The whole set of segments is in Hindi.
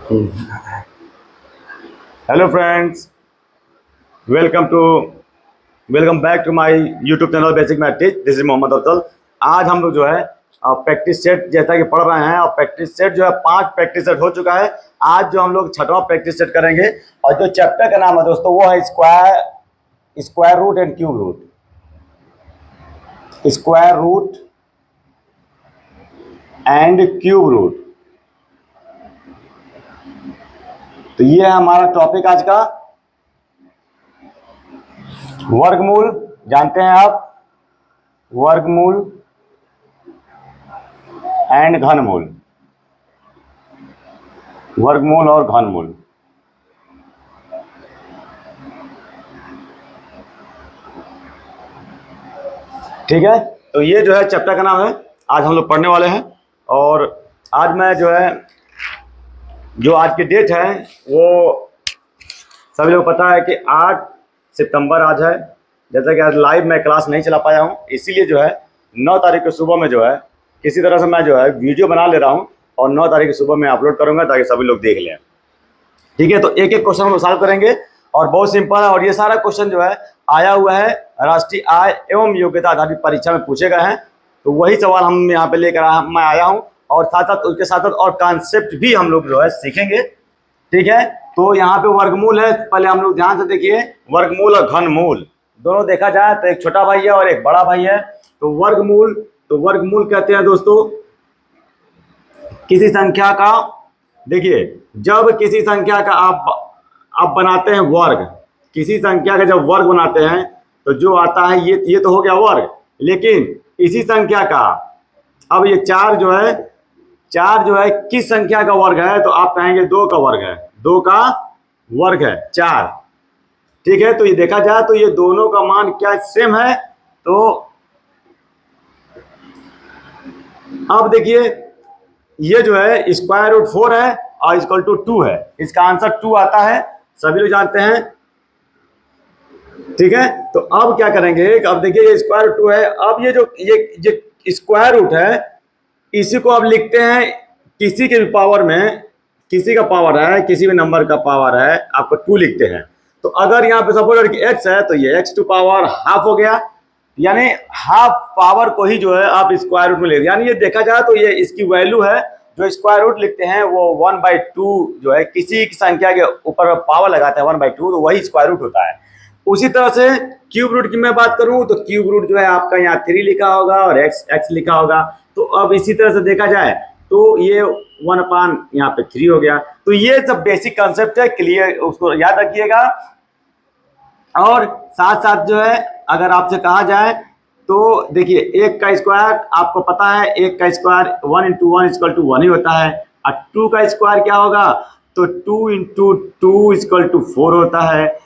Hello friends, welcome to welcome back to my YouTube channel basic math teach. This is Mohammad Afzal. आज हम लोग जो है प्रैक्टिस सेट जैसा कि पढ़ रहे हैं, और प्रैक्टिस सेट जो है 5 प्रैक्टिस सेट हो चुका है। आज जो हम लोग 6वां प्रैक्टिस सेट करेंगे, और जो चैप्टर का नाम है दोस्तों वो है square root and cube root. Square root and cube root, तो ये है हमारा टॉपिक आज का। वर्गमूल जानते हैं आप, वर्गमूल एंड घनमूल, वर्गमूल और घनमूल। ठीक है, तो ये जो है चैप्टर का नाम है, आज हम लोग पढ़ने वाले हैं। और आज मैं जो है, जो आज की डेट है वो सभी लोग पता है कि 8 सितंबर आज है। जैसा कि आज लाइव मैं क्लास नहीं चला पाया हूँ, इसीलिए जो है 9 तारीख को सुबह में जो है किसी तरह से मैं जो है वीडियो बना ले रहा हूँ, और 9 तारीख की सुबह में अपलोड करूँगा ताकि सभी लोग देख लें। ठीक है, तो एक एक क्वेश्चन हम सॉल्व करेंगे, और बहुत सिंपल है। और ये सारा क्वेश्चन जो है आया हुआ है राष्ट्रीय आय एवं योग्यता आधारित परीक्षा में पूछे गए हैं, तो वही सवाल हम यहाँ पे लेकर मैं आया हूँ। और साथ साथ उसके साथ साथ और कॉन्सेप्ट भी हम लोग जो है सीखेंगे। ठीक है, तो यहाँ पे वर्गमूल है, पहले हम लोग ध्यान से देखिए। वर्गमूल और घनमूल दोनों देखा जाए तो एक छोटा भाई है और एक बड़ा भाई है। तो वर्गमूल कहते हैं दोस्तों किसी संख्या का, देखिए जब किसी संख्या का आप बनाते हैं वर्ग, किसी संख्या का जब वर्ग बनाते हैं तो जो आता है ये तो हो गया वर्ग। लेकिन इसी संख्या का, अब ये 4 जो है किस संख्या का वर्ग है, तो आप कहेंगे 2 का वर्ग है, 2 का वर्ग है 4। ठीक है, तो ये देखा जाए तो ये दोनों का मान क्या सेम है। तो अब देखिए, ये जो है स्क्वायर रूट 4 है और इक्वल टू 2 है, इसका आंसर 2 आता है, सभी लोग जानते हैं। ठीक है, तो अब क्या करेंगे, अब देखिए ये स्क्वायर रूट 2 है। अब ये जो ये स्क्वायर रूट है, इसी को अब लिखते हैं किसी के भी पावर में, किसी का पावर है, किसी भी नंबर का पावर है, आपको 2 लिखते हैं। तो अगर यहाँ पे सपोज कि x है तो ये x टू पावर हाफ हो गया, यानी हाफ पावर को ही जो है आप स्क्वायर रूट में ले, यानी ये देखा जाए तो ये इसकी वैल्यू है। जो स्क्वायर रूट लिखते हैं वो 1/2 जो है, किसी संख्या के ऊपर पावर लगाते हैं 1/2, तो वही स्क्वायर रूट होता है। उसी तरह से क्यूब रूट की मैं बात करूं तो क्यूब रूट जो है आपका यहाँ 3 लिखा होगा और x लिखा होगा। तो अब इसी तरह से देखा जाए तो ये 1/, यहाँ पे 3 हो गया। तो ये सब बेसिक कॉन्सेप्ट है, क्लियर, उसको याद रखिएगा। और साथ साथ जो है अगर आपसे कहा जाए तो देखिए 1 का स्क्वायर आपको पता है, 1 का स्क्वायर 1 × 1 = 1 ही होता है। और 2 का स्क्वायर क्या होगा, तो 2 × 2 = 4 होता है।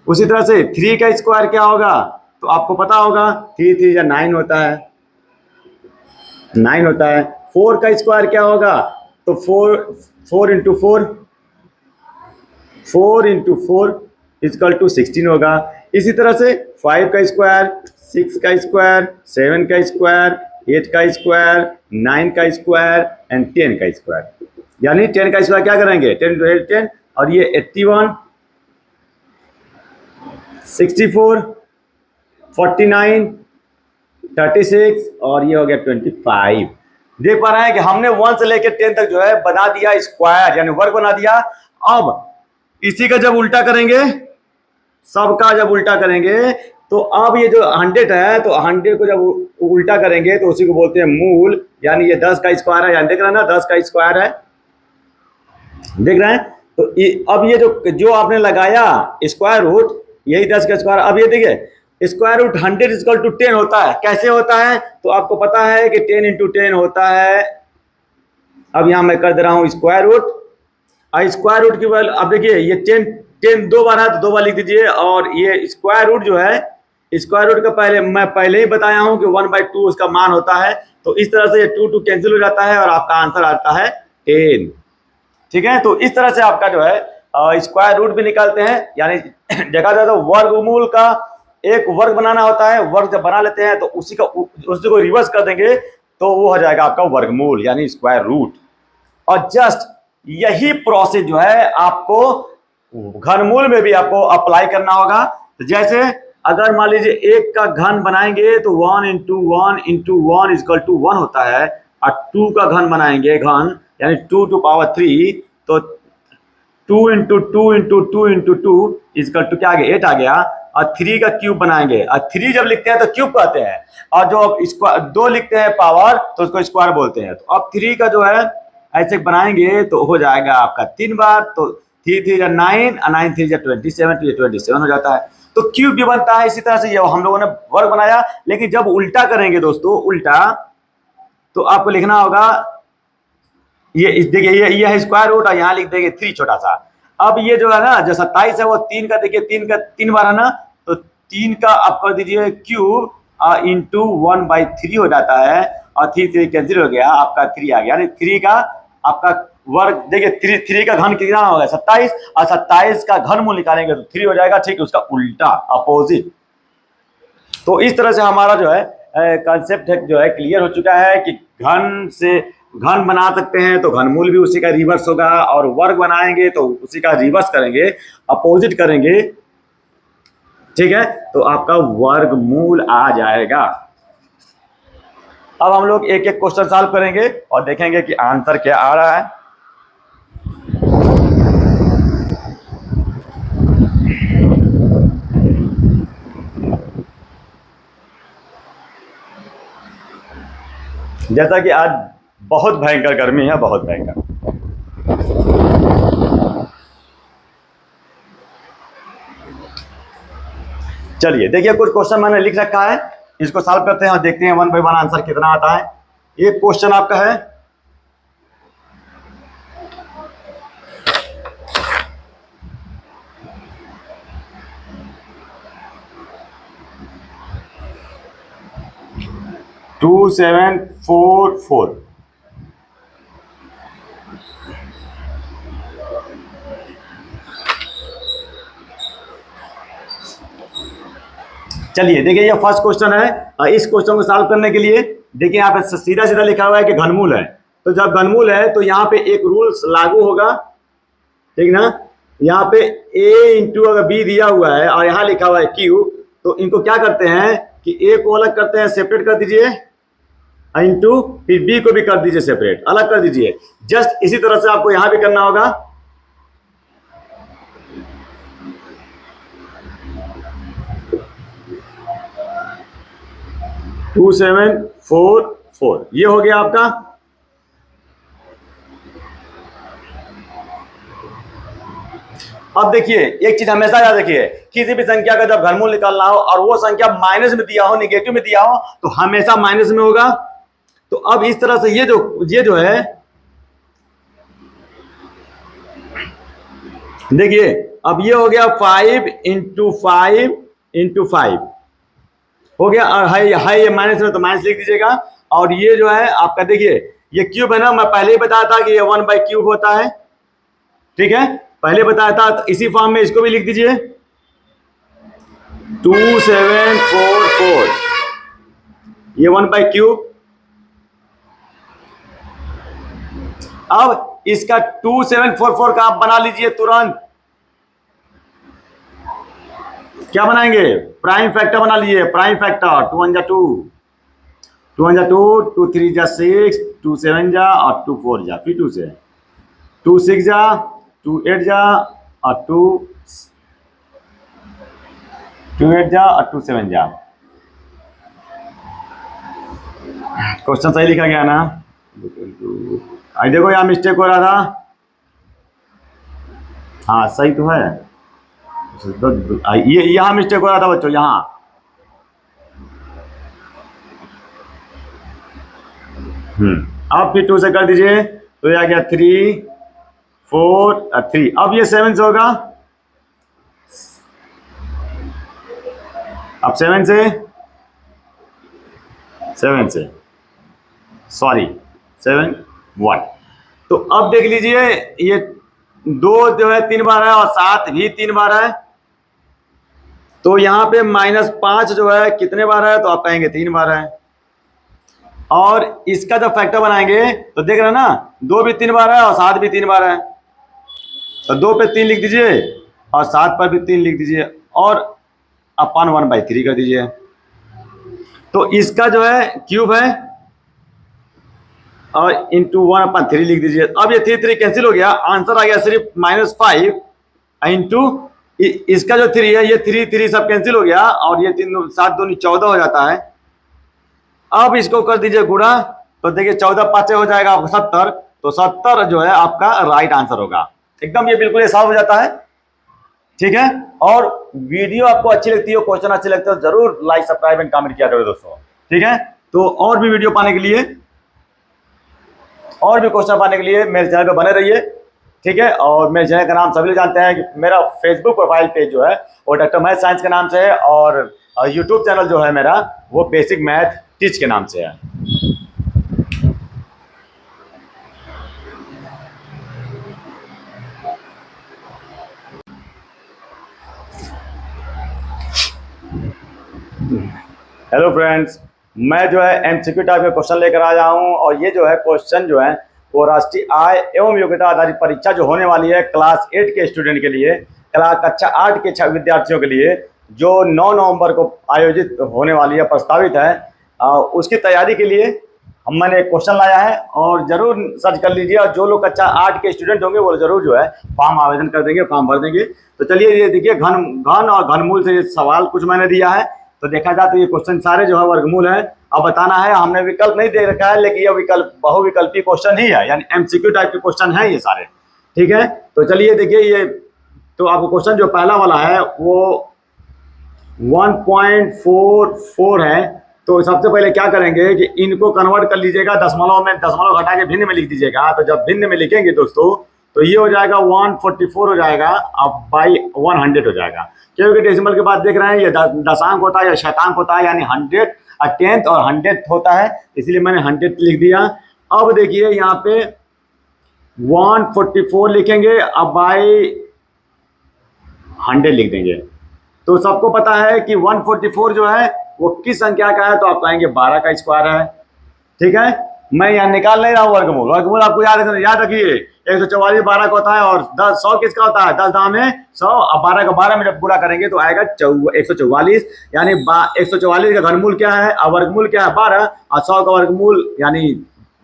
उसी तरह से 3 का स्क्वायर क्या होगा, तो आपको पता होगा 3 × 3 = 9 होता है, 9 होता है। 4 का स्क्वायर क्या होगा, तो 4 × 4 = 16 होगा। इसी तरह से 5 का स्क्वायर, 6 का स्क्वायर, 7 का स्क्वायर, 8 का स्क्वायर, 9 का स्क्वायर एंड 10 का स्क्वायर। यानी 10 का स्क्वायर क्या करेंगे, 10 × 10, और ये 81, 64, 49, 36 और ये हो गया 25। देख पा रहे हैं कि हमने 1 से लेकर 10 तक जो है बना दिया स्क्वायर, यानी वर्ग बना दिया। अब इसी का जब उल्टा करेंगे, सबका जब उल्टा करेंगे, तो अब ये जो 100 है, तो 100 को जब उल्टा करेंगे तो उसी को बोलते हैं मूल। यानी ये 10 का स्क्वायर है, यानी देख रहे हैं ना 10 का स्क्वायर है, देख रहे हैं। तो अब ये जो आपने लगाया स्क्वायर रूट, यही 10 का स्क्वायर। अब ये देखिए स्क्वायर रूट 100 = 10 होता है। कैसे होता है, तो आपको पता है कि 10 × 10 होता है। अब यहां मैं कर दे रहा हूं स्क्वायर रूट, और स्क्वायर रूट की वैल्यू, अब देखिए ये 10 2 बार है तो 2 बार लिख दीजिए। और ये स्क्वायर रूट जो है, स्क्वायर रूट का मैं पहले ही बताया हूं कि 1/2 उसका मान होता है। तो इस तरह से ये 2 कैंसिल हो जाता है और आपका आंसर आता है 10। ठीक है, तो इस तरह से आपका जो है स्क्वायर रूट भी निकालते हैं। यानी देखा जाए तो वर्गमूल का एक वर्ग बनाना होता है, वर्ग जब बना लेते हैं तो उसी को रिवर्स कर देंगे तो वो हो जाएगा आपका वर्गमूल यानी स्क्वायर रूट। और जस्ट यही प्रोसेस जो है आपको घनमूल में भी आपको अप्लाई करना होगा। तो जैसे अगर मान लीजिए एक का घन बनाएंगे तो 1 इंटू 1 इजकल टू 1 होता है, और 2 का घन बनाएंगे घन यानी 2 टू पावर 3, तो 2 into 2 into 2 into 2 is equal to क्या आ गया 8 आ गया। और 3 का क्यूब बनाएंगे, और 3 जब लिखते हैं तो क्यूब कहते हैं, और जो स्क्वायर 2 लिखते हैं पावर तो उसको स्क्वायर बोलते हैं। तो अब 3 का जो है ऐसे बनाएंगे तो हो जाएगा आपका 3 बार, तो 3 3 9 और 9 3 27, तो ये 27 हो जाता है। तो क्यूब भी बनता है। इसी तरह से ये हम लोगों ने वर्ग बनाया, लेकिन जब उल्टा करेंगे दोस्तों, उल्टा, तो आपको लिखना होगा ये देखिए ये है स्क्वायर रूट, और यहाँ लिख देंगे 3 छोटा सा। अब ये जो है ना जो 27 है वो 3 का देखिए 3 बार है ना, तो 3 का आप कर दीजिए क्यूब इंटू 1/3 हो जाता है, और 3 3 कैंसिल हो गया, आपका 3 आ गया, यानी 3 का आपका वर्ग देखिए 3 का घन कितना होगा 27, और 27 का घनमूल निकालेंगे तो 3 हो जाएगा, ठीक है, उसका उल्टा अपोजिट। तो इस तरह से हमारा जो है कॉन्सेप्ट जो है क्लियर हो चुका है कि घन से घन बना सकते हैं तो घनमूल भी उसी का रिवर्स होगा, और वर्ग बनाएंगे तो उसी का रिवर्स करेंगे, अपोजिट करेंगे, ठीक है, तो आपका वर्गमूल आ जाएगा। अब हम लोग एक एक क्वेश्चन सॉल्व करेंगे और देखेंगे कि आंसर क्या आ रहा है। जैसा कि आज बहुत भयंकर गर्मी है, बहुत भयंकर। चलिए देखिए कुछ क्वेश्चन मैंने लिख रखा है, इसको सॉल्व करते हैं और देखते हैं 1 बाय 1 आंसर कितना आता है। एक क्वेश्चन आपका है 2744। चलिए देखिए ये फर्स्ट क्वेश्चन है। इस क्वेश्चन को सॉल्व करने के लिए देखिए यहाँ पे सीधा सीधा लिखा हुआ है कि घनमूल है, तो जब घनमूल है तो यहाँ पे एक रूल लागू होगा, ठीक ना। यहाँ पे a इंटू अगर b दिया हुआ है और यहाँ लिखा हुआ है q, तो इनको क्या करते हैं कि a को अलग करते हैं, सेपरेट कर दीजिए, इंटू फिर b को भी कर दीजिए सेपरेट, अलग कर दीजिए। जस्ट इसी तरह से आपको यहाँ भी करना होगा। टू 2744 ये हो गया आपका। अब देखिए एक चीज हमेशा याद रखिए, किसी भी संख्या का जब घनमूल निकालना हो और वो संख्या माइनस में दिया हो, निगेटिव में दिया हो, तो हमेशा माइनस में होगा। तो अब इस तरह से ये जो है देखिए, अब ये हो गया 5 इंटू 5 इंटू 5 हो गया, और है ये माइनस में तो माइनस लिख दीजिएगा। और ये जो है आपका देखिए ये क्यूब है ना, मैं पहले ही बताया था कि ये 1/क्यूब होता है, ठीक है, पहले बताया था। तो इसी फॉर्म में इसको भी लिख दीजिए 2744, ये 1/क्यूब। अब इसका 2744 का आप बना लीजिए तुरंत। क्या बनाएंगे, प्राइम फैक्टर बना लीजिए, प्राइम फैक्टर 2 1 जा 2, 2 1 जा 2, 2 3 जा 6, 2 7 जा और 2 4 जा, फिर 2 से 2 6 जा, 2 8 जा और 2 8 जा और 2 7 जा। क्वेश्चन सही लिखा गया ना? आई देखो यहाँ मिस्टेक हो रहा था, हाँ सही तो है, ये यहाँ मिस्टेक हो रहा था बच्चों, यहाँ अब फिर 2 से कर दीजिए तो ये आ गया 3 4 3। अब ये 7 से होगा, अब 7 से सॉरी 7 1। तो अब देख लीजिए ये 2 जो है 3 बार है और 7 भी 3 बार है, तो यहाँ पे -5 जो है कितने बार है, तो आप कहेंगे 3 बार है। और इसका जब फैक्टर बनाएंगे तो देख रहे हैं ना, 2 भी 3 बार है और 7 भी 3 बार है, तो 2 पे 3 लिख दीजिए और 7 पर भी 3 लिख दीजिए और अपन 1/3 कर दीजिए। तो इसका जो है क्यूब है और इंटू 1/3 लिख दीजिए। अब ये 3 कैंसिल हो गया, आंसर आ गया सिर्फ -5 इंटू इसका जो 3 है, ये 3 सब कैंसिल हो गया और ये 3 7 दूनी 14 हो जाता है। अब इसको कर दीजिए गुणा, तो देखिए 14 5 हो जाएगा आपका 70, तो 70 जो है आपका राइट आंसर होगा। एकदम ये बिल्कुल साफ हो जाता है, ठीक है। और वीडियो आपको अच्छी लगती है, क्वेश्चन अच्छे लगते हैं, जरूर लाइक सब्सक्राइब एंड कमेंट किया करो दोस्तों, ठीक है। तो और भी वीडियो पाने के लिए, और भी क्वेश्चन पाने के लिए मेरे चैनल पे बने रहिए, ठीक है। और मेरे चैनल का नाम सभी लोग जानते हैं कि मेरा फेसबुक प्रोफाइल पेज जो है वो डॉक्टर मैथ साइंस के नाम से है, और यूट्यूब चैनल जो है मेरा वो बेसिक मैथ टीच के नाम से है। हेलो फ्रेंड्स, मैं जो है एमसीक्यू टाइप के क्वेश्चन लेकर आया हूँ, और ये जो है क्वेश्चन जो है वो राष्ट्रीय आय एवं योग्यता आधारित परीक्षा जो होने वाली है क्लास 8 के स्टूडेंट के लिए, कक्षा 8 के विद्यार्थियों के लिए, जो 9 नवंबर को आयोजित होने वाली है, प्रस्तावित है, उसकी तैयारी के लिए मैंने एक क्वेश्चन लाया है, और जरूर सर्च कर लीजिए। और जो लोग कक्षा 8 के स्टूडेंट होंगे वो जरूर जो है फॉर्म आवेदन कर देंगे, फॉर्म भर देंगे। तो चलिए ये देखिए, घन और घनमूल से ये सवाल कुछ मैंने दिया है। तो देखा जाए तो ये क्वेश्चन सारे जो है वर्गमूल है। अब बताना है, हमने विकल्प नहीं दे रखा है, लेकिन ये विकल्प बहुविकल्पी क्वेश्चन ही है, यानी एमसीक्यू टाइप के क्वेश्चन है ये सारे, ठीक है। तो चलिए देखिए, ये तो आपको क्वेश्चन जो पहला वाला है वो 1.44 है। तो सबसे पहले क्या करेंगे कि इनको कन्वर्ट कर लीजिएगा दशमलव में, दशमलव घटा के भिन्न में लिख दीजिएगा। तो जब भिन्न में लिखेंगे दोस्तों तो ये हो जाएगा 144 हो जाएगा, अब बाई 100 हो जाएगा, क्योंकि डेसिमल के बाद देख रहे हैं ये दशांक होता है या शतांक होता है, यानी 100 10th और 100th होता है, इसलिए मैंने 100 लिख दिया। अब देखिए यहाँ पे 144 लिखेंगे, अब बाई 100 लिख देंगे। तो सबको पता है कि 144 जो है वो किस संख्या का है, तो आप कहेंगे 12 का स्क्वायर है, ठीक है। मैं यहाँ निकाल नहीं रहा हूँ वर्गमूल, वर्गमूल आपको याद रखिए 144 12 का होता है, और 100 किसका होता है, 10 दाम में 100, अब 12 का 12 में जब पूरा करेंगे तो आएगा 144, यानी 144 का घनमूल क्या है, और वर्गमूल क्या है 12, और 100 का वर्गमूल यानी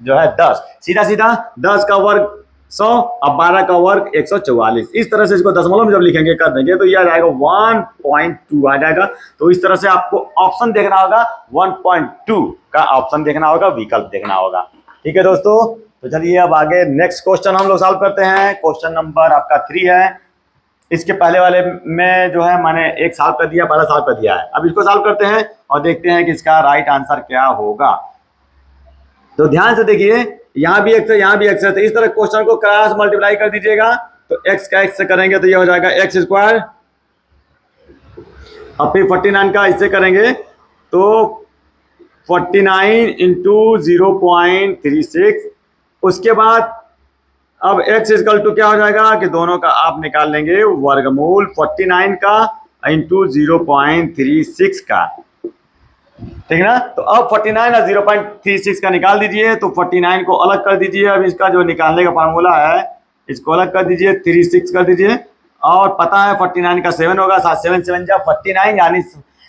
जो है 10, सीधा सीधा 10 का वर्ग 100, अब 12 का वर्ग 144। इस तरह से इसको दशमलव में जब लिखेंगे कर देंगे तो ये आ जाएगा 1.2 आ जाएगा। तो इस तरह से आपको ऑप्शन देखना होगा, 1.2 का ऑप्शन देखना होगा, विकल्प देखना होगा, ठीक है दोस्तों। तो चलिए अब आगे नेक्स्ट क्वेश्चन हम लोग सॉल्व करते हैं। क्वेश्चन नंबर आपका 3 है। इसके पहले वाले में जो है मैंने एक सॉल्व कर दिया, पहला सॉल्व कर दिया है। अब इसको सॉल्व करते हैं और देखते हैं कि इसका राइट आंसर क्या होगा। तो ध्यान से देखिए, यहाँ भी x है, यहाँ भी x है, तो इस तरह क्वेश्चन को क्रॉस मल्टीप्लाई कर दीजिएगा। तो x का x से करेंगे तो ये हो जाएगा x स्क्वायर, अब फिर 49 का इससे करेंगे तो 49 इंटू 0.36। उसके बाद अब x इक्वल टू क्या हो जाएगा कि दोनों का आप निकाल लेंगे वर्गमूल 49 का इंटू 0.36 का, ठीक है ना। तो अब 49 और 0.36 का निकाल दीजिए, तो 49 को अलग कर दीजिए। अब इसका जो निकालने का फार्मूला है इसको अलग कर दीजिए, 36 कर दीजिए, और पता है 49 का 7 होगा, 7 7 जा 49, यानी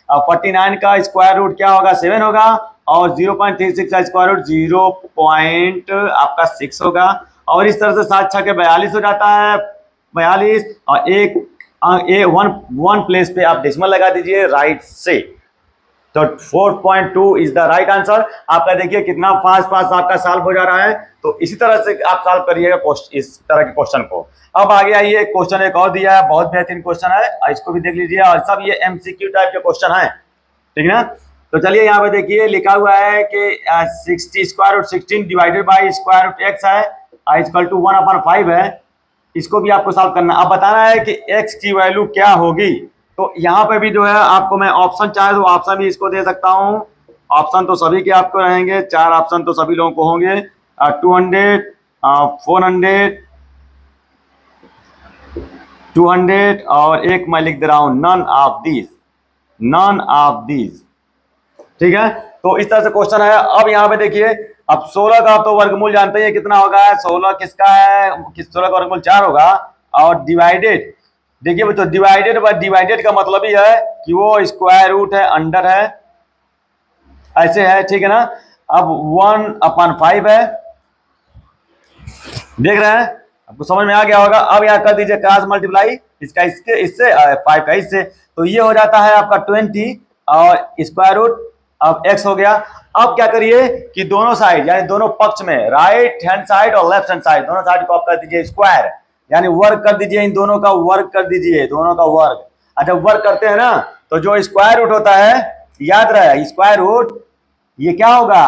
49 का स्क्वायर रूट क्या होगा 7 होगा, और 0.36 का स्क्वायर रूट 0.6 होगा, और इस तरह से 7 6 के 42 हो जाता है, 42, और एक वन प्लेस पे आप डेसिमल लगा दीजिए राइट से। तो 4.2 इज द राइट आंसर। आपका देखिए कितना फास्ट फास्ट आपका सॉल्व हो जा रहा है। तो इसी तरह से आप सॉल्व करिएगा इस तरह के क्वेश्चन को। अब आगे आइए, क्वेश्चन एक और दिया है, बहुत बेहतरीन क्वेश्चन है, इसको भी देख लीजिए, और सब ये एमसीक्यू टाइप के क्वेश्चन है, ठीक है ना। तो चलिए यहाँ पे देखिए लिखा हुआ है कि 60 square root 16 divided by square root X है, इक्वल टू 1/5 है। इसको भी आपको सॉल्व करना। अब बताना है कि एक्स की वैल्यू क्या होगी। तो यहाँ पे भी जो है आपको मैं ऑप्शन चाहे तो ऑप्शन भी इसको दे सकता हूँ। ऑप्शन तो सभी के आपको रहेंगे, 4 ऑप्शन तो सभी लोगों को होंगे, 200, 400, 200, और एक मैं लिख दे रहा हूँ नन ऑफ दीज, ठीक है। तो इस तरह से क्वेश्चन है। अब यहाँ पे देखिए, अब 16 का तो वर्गमूल जानते हैं कितना होगा, 16 किसका है, 16 का वर्गमूल 4 होगा। और डिवाइडेड, देखिए बच्चों डिवाइडेड बाय डिवाइडेड का मतलब ही है कि वो स्क्वायर रूट है, अंडर है, ऐसे है, ठीक है ना। अब 1/5 है, देख रहे हैं, आपको समझ में आ गया होगा। अब यहाँ कर दीजिए क्रॉस मल्टीप्लाई, इसका इसके इससे 5 का इससे, तो ये हो जाता है आपका 20 और स्क्वायर रूट, अब x हो गया। अब क्या करिए कि दोनों साइड यानी दोनों पक्ष में, राइट हैंड साइड और लेफ्ट हैंड साइड, दोनों साइड को आप कर दीजिए स्क्वायर, यानी वर्ग कर दीजिए, इन दोनों का वर्ग कर दीजिए, दोनों का वर्ग। अच्छा वर्ग करते हैं ना, तो जो स्क्वायर रूट होता है, याद रहे स्क्वायर रूट ये क्या होगा,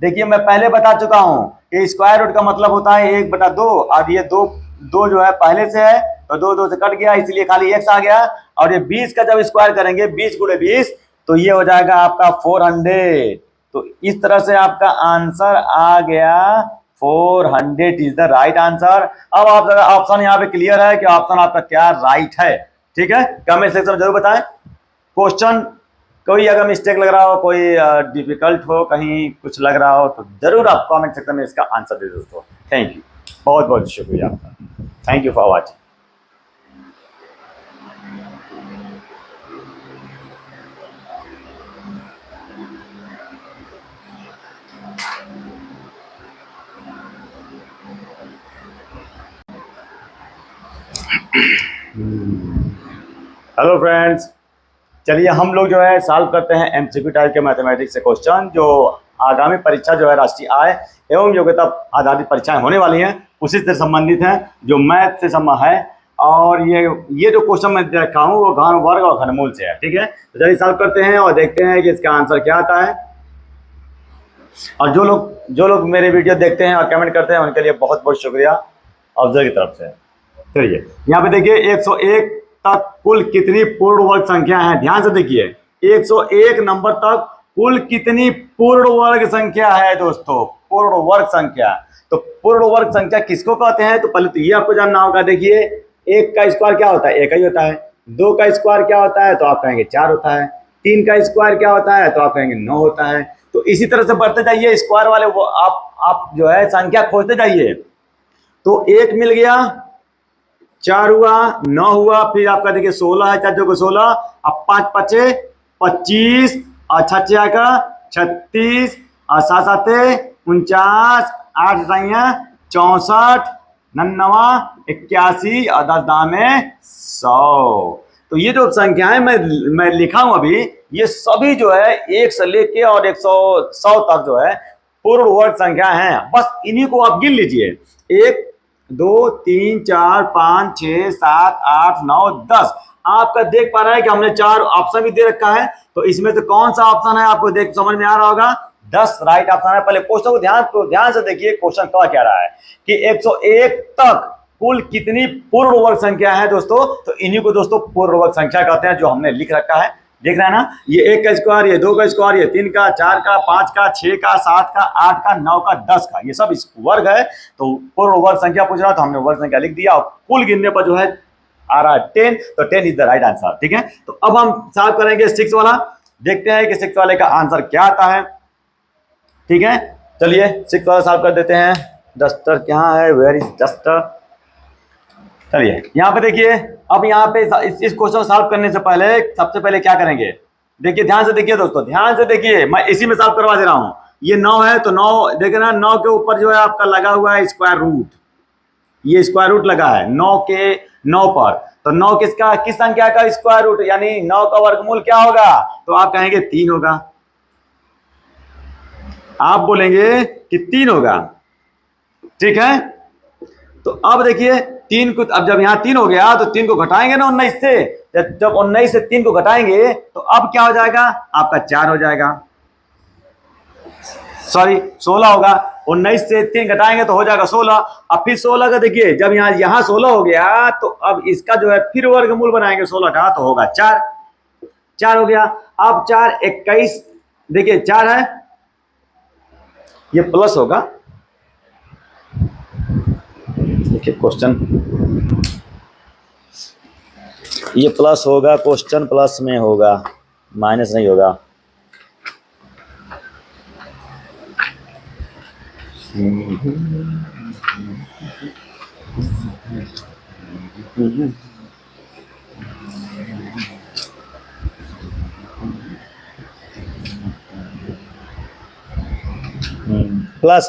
देखिए मैं पहले बता चुका हूं कि स्क्वायर रूट का मतलब होता है 1/2, और ये दो जो है पहले से है, तो 2 से कट गया, इसलिए खाली x आ गया। और ये 20 का जब स्क्वायर करेंगे 20 × 20, तो ये हो जाएगा आपका 400। तो इस तरह से आपका आंसर आ गया 400 इज द राइट आंसर। अब आप ऑप्शन यहाँ पे क्लियर है कि ऑप्शन आपका क्या राइट है, ठीक है। कमेंट सेक्शन में जरूर बताएं। क्वेश्चन कोई अगर मिस्टेक लग रहा हो, कोई डिफिकल्ट हो, कहीं कुछ लग रहा हो, तो जरूर आप कमेंट सेक्शन में इसका आंसर दे दोस्तों। थैंक यू, बहुत बहुत शुक्रिया आपका। Thank you for watching. Hello friends, चलिए हम लोग जो है सॉल्व करते हैं एमसीक्यू टाइप के मैथमेटिक्स से क्वेश्चन, जो आगामी परीक्षा जो है राष्ट्रीय आय एवं योग्यता आधारित परीक्षाएं होने वाली हैं उसी से संबंधित हैं, जो मैथ से संबंध है। और ये जो क्वेश्चन मैं रखा हूँ वो घन वर्ग और घनमूल से है, ठीक है। तो चलिए सॉल्व करते हैं और देखते हैं कि इसका आंसर क्या आता है। और जो लोग मेरे वीडियो देखते हैं और कमेंट करते हैं उनके लिए बहुत बहुत शुक्रिया अफजल की तरफ से। चलिए यहाँ पे देखिए 101 तक कुल कितनी पूर्ण वर्ग संख्या है, ध्यान से देखिए 101 नंबर तक कुल कितनी पूर्ण वर्ग संख्या है दोस्तों, पूर्ण वर्ग संख्या। तो पूर्ण वर्ग संख्या किसको कहते हैं, तो पहले तो ये आपको जानना होगा। देखिए 1 का स्क्वायर क्या होता है, 1 ही होता है। 2 का स्क्वायर क्या होता है, तो आप कहेंगे 4 होता है। 3 का स्क्वायर क्या होता है, तो आप कहेंगे 9 होता है। तो इसी तरह से बढ़ते जाइए, स्क्वायर वाले वो आप जो है संख्या खोजते जाइए। तो 1 मिल गया, 4 हुआ, 9 हुआ, फिर आपका देखिए 16 है, 4 को 16, अब 5 5 25, और 6 का 36, और 7 7 49, 8 64, 99, 81, और 10 दामे 100। तो ये जो संख्याएं मैं लिखा हूं अभी, ये सभी जो है 1 से लेके और 100 तक जो है पूर्ण वर्ग संख्या है। बस इन्हीं को आप गिन लीजिए, 1 2 3 4 5 6 7 8 9 10। आपका देख पा रहा है कि हमने 4 ऑप्शन भी दे रखा है, तो इसमें से कौन सा ऑप्शन है आपको देख समझ में आ रहा होगा, 10 राइट ऑप्शन है। पहले क्वेश्चन को ध्यान से देखिए, क्वेश्चन क्या रहा है कि 101 तक कुल कितनी पूर्ण वर्ग संख्या है दोस्तों। तो इन्हीं को दोस्तों पूर्ण वर्ग संख्या कहते हैं, जो हमने लिख रखा है। देख रहे हैं ना, ये 1 का स्क्वायर, ये 2 का स्क्वायर, ये 3 का, 4 का, 5 का, 6 का, 7 का, 8 का, 9 का, 10 का, ये सब वर्ग है। तो पूर्ण वर्ग संख्या पूछ रहा, तो हमने वर्ग संख्या लिख दिया, और कुल गिनने पर जो है आ रहा है 10, तो 10 इज द राइट आंसर, ठीक है। तो अब हम सॉल्व करेंगे 6 वाला, देखते हैं कि 6 वाले का आंसर क्या आता है, ठीक है। चलिए 6 वाला सॉल्व कर देते हैं। डस्टर कहाँ है, वेयर इज डस्टर। चलिए यहाँ पे देखिए, अब यहाँ पे इस क्वेश्चन को सॉल्व करने से पहले सबसे पहले क्या करेंगे, देखिए ध्यान से देखिए दोस्तों, ध्यान से देखिए, मैं इसी में सॉल्व करवा दे रहा हूँ। ये 9 है, तो 9 देखे ना, 9 के ऊपर जो है आपका लगा हुआ है स्क्वायर रूट, ये स्क्वायर रूट लगा है 9 के 9 पर। तो 9 किस संख्या का स्क्वायर रूट, यानी 9 का वर्गमूल क्या होगा, तो आप कहेंगे 3 होगा, आप बोलेंगे कि 3 होगा, ठीक है। तो अब देखिए 3 को, अब जब यहाँ 3 हो गया तो 3 को घटाएंगे ना 19 से, जब 19 से 3 को घटाएंगे तो अब क्या हो जाएगा, आपका 4 हो जाएगा, सॉरी 16 होगा। 19 से 3 घटाएंगे तो हो जाएगा 16। अब फिर 16 का देखिए, जब यहाँ 16 हो गया तो अब इसका जो है फिर वर्गमूल बनाएंगे 16 का, तो होगा 4 हो गया। अब 4 21, देखिए 4 है, ये प्लस होगा, देखिए क्वेश्चन ये प्लस होगा, क्वेश्चन प्लस में होगा, माइनस नहीं होगा। प्लस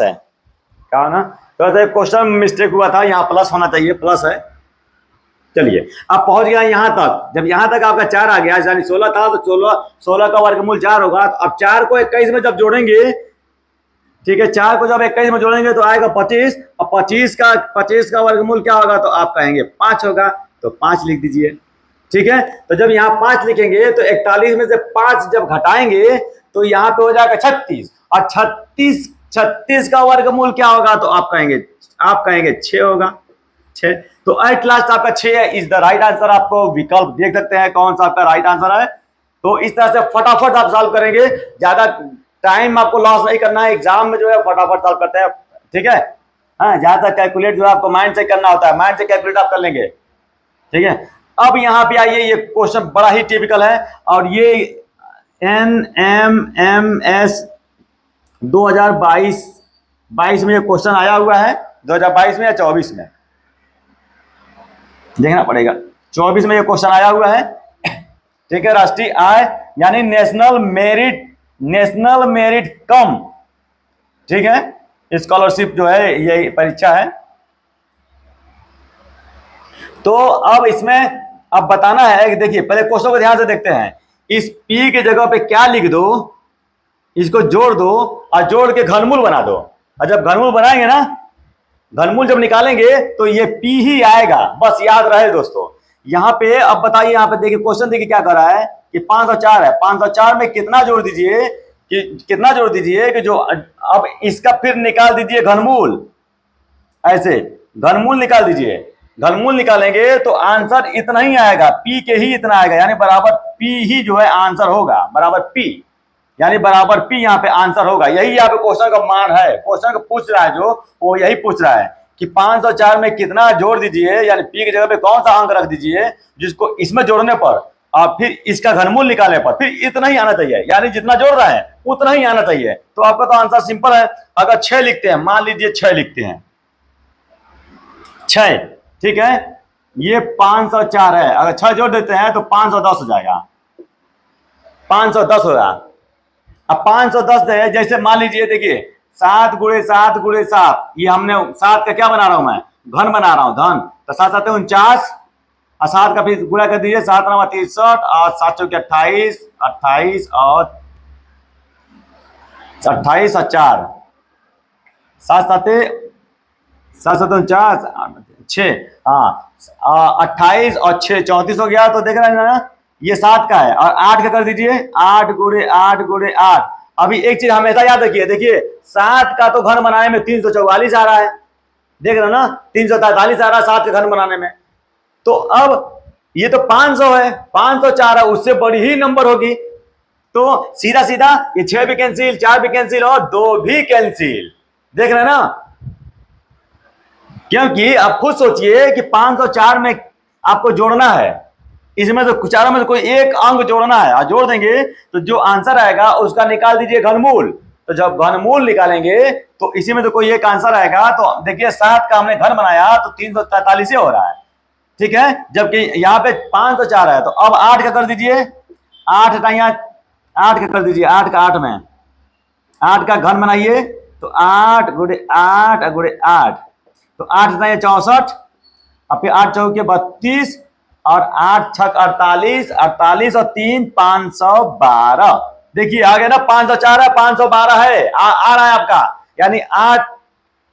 है, कहा ना, तो क्वेश्चन मिस्टेक हुआ था, यहाँ प्लस होना चाहिए, प्लस है। चलिए अब पहुंच गया यहाँ तक। जब यहाँ तक आपका 4 आ गया, यानी 16 था, तो 16 का वर्गमूल 4 होगा। तो अब 4 को 21 में जब जोड़ेंगे, ठीक है, 4 को जब 21 में जोड़ेंगे तो आएगा 25, और 25 का वर्गमूल क्या होगा, तो आप कहेंगे 5 होगा, तो 5 लिख दीजिए। ठीक है, तो जब यहाँ 5 लिखेंगे तो 41 में से 5 जब घटाएंगे तो यहाँ पे हो जाएगा 36, और 36 का वर्गमूल क्या होगा, तो आप कहेंगे 6 होगा, 6। तो एट लास्ट आपका 6 इज द राइट आंसर। आपको विकल्प देख सकते हैं कौन सा आपका राइट आंसर है। तो इस तरह से फटाफट आप सॉल्व करेंगे, ज्यादा टाइम आपको लॉस नहीं करना है, एग्जाम में जो है फटाफट सॉल्व करते हैं। ठीक है, हाँ, ज्यादा कैलकुलेट जो है आपको माइंड से करना होता है, माइंड से कैलकुलेट आप कर लेंगे। ठीक है, अब यहाँ पे आइए, ये क्वेश्चन बड़ा ही टिपिकल है, और ये NMMS 2022 में ये क्वेश्चन आया हुआ है, 2022 में या 24 में देखना पड़ेगा। 24 में ये क्वेश्चन आया हुआ है। ठीक है, राष्ट्रीय आय यानी नेशनल मेरिट कम, ठीक है, स्कॉलरशिप जो है ये परीक्षा है। तो अब इसमें अब बताना है कि देखिए, पहले क्वेश्चन को ध्यान से देखते हैं। इस P की जगह पे क्या लिख दो, इसको जोड़ दो और जोड़ के घनमूल बना दो, और जब घनमूल बनाएंगे ना, घनमूल जब निकालेंगे तो ये P ही आएगा, बस याद रहे दोस्तों। यहाँ पे अब बताइए, यहाँ पे देखिए क्वेश्चन देखिए क्या कर रहा है कि 504 है, 504 में कितना जोड़ दीजिए कि जो अब इसका फिर निकाल दीजिए घनमूल, ऐसे घनमूल निकाल दीजिए। घनमूल निकालेंगे तो आंसर इतना ही आएगा, P के ही इतना आएगा, यानी बराबर P ही जो है आंसर होगा, बराबर P, यानी बराबर P यहाँ पे आंसर होगा। यही यहाँ पे क्वेश्चन का मान है, क्वेश्चन का पूछ रहा है जो, वो यही पूछ रहा है कि 504 में कितना जोड़ दीजिए, यानी P की जगह पे कौन सा अंक रख दीजिए जिसको इसमें जोड़ने पर और फिर इसका घनमूल निकालने पर फिर इतना ही आना चाहिए, यानी जितना जोड़ रहे हैं उतना ही आना चाहिए। तो आपका तो आंसर सिंपल है। अगर 6 लिखते हैं, मान लीजिए 6 लिखते हैं, 6, ठीक है, ये 504 है, अगर 6 जोड़ देते हैं तो 510 हो जाएगा, 510 होगा। अब 510 है, जैसे मान लीजिए देखिए 7 गुणे 7 गुणे 7, ये हमने 7 का क्या बना रहा हूं मैं, घन बना रहा हूं, धन, तो 7 7 49, और 7 का फिर गुणा कर दीजिए, 7 9 63 और 7 चौके 28, 28 और 28 और 4, 7 7 49 6, हाँ, 28 और 6 34 हो गया। तो देख रहे हैं ना, ये 7 का है, और 8 का कर दीजिए, 8 गुणे 8 गुणे 8। अभी एक चीज हमेशा याद रखिए, देखिए 7 का तो घन बनाने में 344 आ रहा है, देख रहे ना, 343 आ रहा है 7 का घन बनाने में। तो अब ये तो 500 है, 504 है, उससे बड़ी ही नंबर होगी। तो सीधा सीधा ये 6 भी कैंसिल, 4 भी कैंसिल और 2 भी कैंसिल, देख रहे हैं ना, क्योंकि आप खुद सोचिए कि 504 में आपको जोड़ना है, इसमें से चारों में से कोई एक अंक जोड़ना है, और जोड़ देंगे तो जो आंसर आएगा उसका निकाल दीजिए घनमूल। तो जब घनमूल निकालेंगे तो इसी में से कोई एक आंसर आएगा। तो देखिए 7 का हमने घन बनाया तो 343 हो रहा है, ठीक है, जबकि यहाँ पे 504 है। तो अब 8 का कर दीजिए, 8 का यहाँ 8 का कर दीजिए, 8 का 8 में 8 का घन बनाइए, तो 8 गुणे 8 गुणे 8, तो 8 64, और फिर 8 चौके 32 और 8 छक 48, 48 और 3 512। देखिए आ गया ना, 504 है, 512 है, आ रहा है आपका, यानी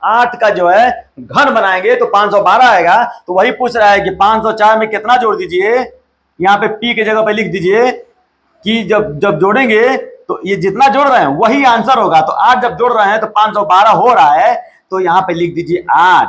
8 का जो है घन बनाएंगे तो 512 आएगा। तो वही पूछ रहा है कि 504 में कितना जोड़ दीजिए, यहाँ पे P की जगह पे लिख दीजिए कि जब जोड़ेंगे तो ये जितना जोड़ रहे हैं वही आंसर होगा। तो 8 जब जोड़ रहे हैं तो 512 हो रहा है, तो यहाँ पे लिख दीजिए 8।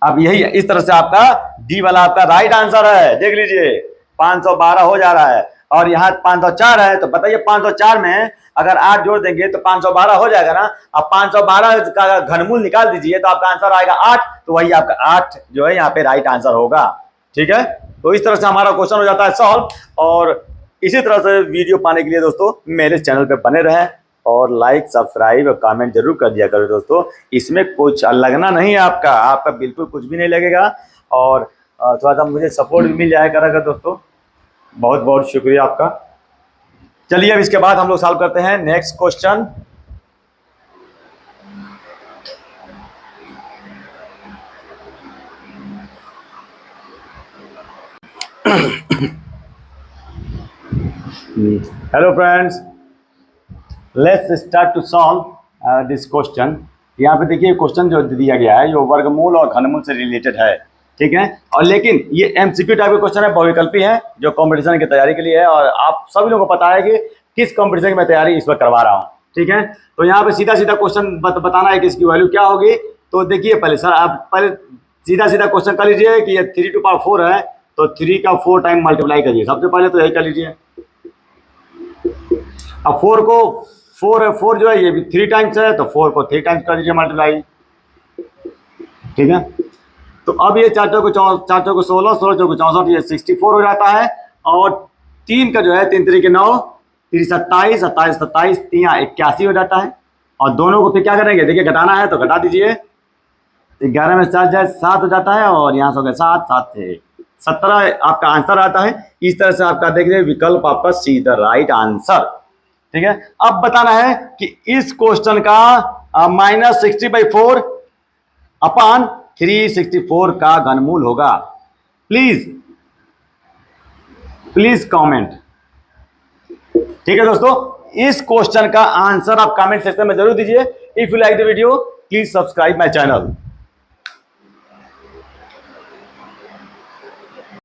अब यही इस तरह से आपका डी वाला आपका राइट आंसर है, देख लीजिए 512 हो जा रहा है, और यहाँ 504 है। तो बताइए 504 में अगर 8 जोड़ देंगे तो 512 हो जाएगा ना। अब 512 का घनमूल निकाल दीजिए तो आपका आंसर आएगा 8, तो वही आपका 8 जो है यहाँ पे राइट आंसर होगा। ठीक है, तो इस तरह से हमारा क्वेश्चन हो जाता है सॉल्व। और इसी तरह से वीडियो पाने के लिए दोस्तों मेरे चैनल पे बने रहें। और लाइक सब्सक्राइब और कमेंट जरूर कर दिया करो दोस्तों। इसमें कुछ लगना नहीं है, आपका बिल्कुल कुछ भी नहीं लगेगा, और थोड़ा सा मुझे सपोर्ट भी मिल जाया करेगा दोस्तों। बहुत बहुत शुक्रिया आपका। चलिए अब इसके बाद हम लोग सॉल्व करते हैं next question. Hello friends, let's start to solve this question. यहाँ पे देखिए क्वेश्चन जो दिया गया है जो वर्गमूल और घनमूल से रिलेटेड है, ठीक है। और लेकिन ये एमसीक्यू टाइप का क्वेश्चन है, बहुविकल्पी है, जो कंपटीशन की तैयारी के लिए है, और आप सभी लोगों को पता है कि किस कंपटीशन की मैं तैयारी इस वक्त करवा रहा हूँ, ठीक है। तो यहाँ पे सीधा सीधा क्वेश्चन बताना है कि इसकी वैल्यू क्या होगी। तो देखिए पहले सर आप पहले सीधा सीधा क्वेश्चन कर लीजिए कि ये 3 टू पावर 4 है, तो 3 का 4 टाइम मल्टीप्लाई करिए। सबसे पहले तो यही कर लीजिए। अब 4 को 4 जो है ये भी 3 टाइम्स है, तो 4 को 3 टाइम्स कर दीजिए मल्टीप्लाई, ठीक है। तो अब ये 4 को 16, 16 को 64, ये 64 हो जाता है। और 3 का जो है 3 3 के 9, 3 27, 27 27, 3 81 हो जाता है। और दोनों को फिर क्या करेंगे, देखिए घटाना है तो घटा दीजिए। 11 में 4 जाए 7 हो जाता है, और यहाँ से हो गया 7 7 से 17 आपका आंसर आता है। इस तरह से आपका देखिए विकल्प आपका सी द राइट आंसर, ठीक है। अब बताना है कि इस क्वेश्चन का -60/4 अपान 364 का घनमूल होगा। प्लीज कमेंट, ठीक है दोस्तों। इस क्वेश्चन का आंसर आप कमेंट सेक्शन में जरूर दीजिए। If you like the video please subscribe my channel.